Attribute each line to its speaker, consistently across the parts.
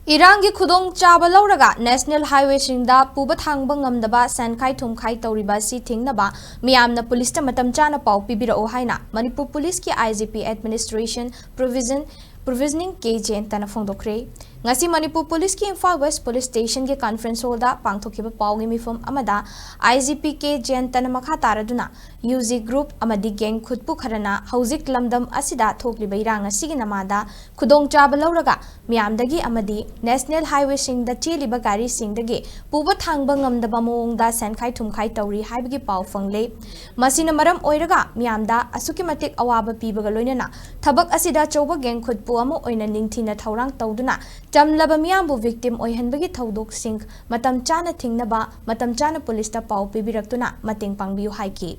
Speaker 1: Irangi khudong chaba lauraga National Highway singda puba thangba ngamdaba Senkhai Thumkhai Thingnaba Meeyam na police ta Matam Chana Pao Pibirak-U haina Manipur Police ki IGP Administration Provisioning K Jayenta na phongdorakli. Ngasi Manipur Police ki Imphal West Police Station ki conference hall da pangthokiba pawgi mifum amada IGP K Jayenta na makha taraduna UZ group amadi gang khutpu kharana hauzik lamdam asida thokliba irang asigi namada khudong chaba lauraga Meeyamdagi amadi National Highway singda cheliba gari singdagi puba thangba ngamdaba moongda Senkhai Thumkhai Tauri haibagi paw fangle. Masina maram oiraga Meeyamda asuki matik awaba pibaga loinana thabak asida chauba gang khutpu amu oina ningthina thaurang tawduna Jamlaba Meeyambu victim oihanbagi thaudok sing Matam Chana Thingnaba Matam Chana Police ta Pao Pibirak-tuna mating pangbiu haiki.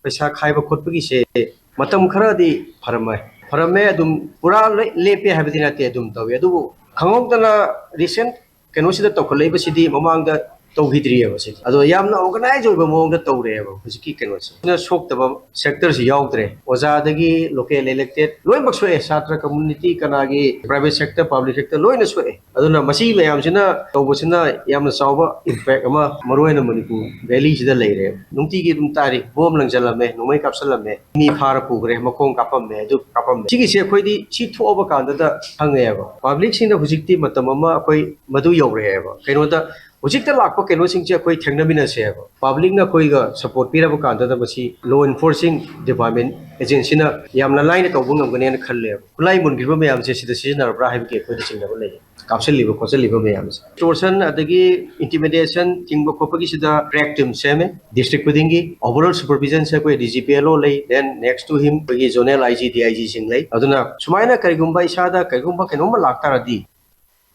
Speaker 2: पैसा खाइबा खोटपगी से मतम खरादी फरमे अदुम पूरा लेपे हाबदी नाते अदुम तवे अदुबु खंगौदना recent केनोसिदा तोखलेबसिदी ममांगदा तौहिद्रियबा से अदो यामना organise होइबा मोंगदा तौरेबा हुजिकी केनोसि न सोक्तबा सेक्टर से याउद्रे ओजादगी लोकल इलेक्टेड लोइमक सोए छात्र कम्युनिटी कनागी प्राइवेट सेक्टर पब्लिक सेक्टर लोइना सोए अदुना मसी मयामसिना तौबसिना यामना चावबा इम्पैक्ट अमा मरोयना मणिपुर वैली सिदा लेरे नुंतीगी दुम तारिख बोम लंजलमे नोमै कापसलमे मी फार पुगरे मखों कापमे अदु कापमे सिगी से खोइदी सी थोबा कांदा हंगेबा पब्लिक सिंदा हुजिकती मतम अमा अखोइ मदु यौरेबा केनोदा हुजिकता लाखो केनोसिंगचे अखोइ थेंगनबिनसेबा पब्लिक ना कोइगा सपोर्ट पिरबा कांदा मसी लॉ एनफोर्सिंग डिपार्टमेंट एजेंसीना यामना लाइन तौबो ngamgane खल्ले खुलाई मुनगिबा मयामसे सिदा सिजनरब्रा हाइबके खोइदि सिंगनबा लेय कापसलिबा खोसलिबा मयामसे टोर्सन अदगी इंटिमिडेशन थिंगबा खोपगी सिदा ट्रैक टीम सेमे डिस्ट्रिक्ट खुदिंगी ओवरऑल सुपरविजन से कोइ डीजीपीएलओ ले देन नेक्स्ट टू हिम कोइ जोनल आईजी डीआईजी सिंग ले अदुना सुमाइना करिगुंबा इसादा करिगुंबा केनोमा लाक्तारदी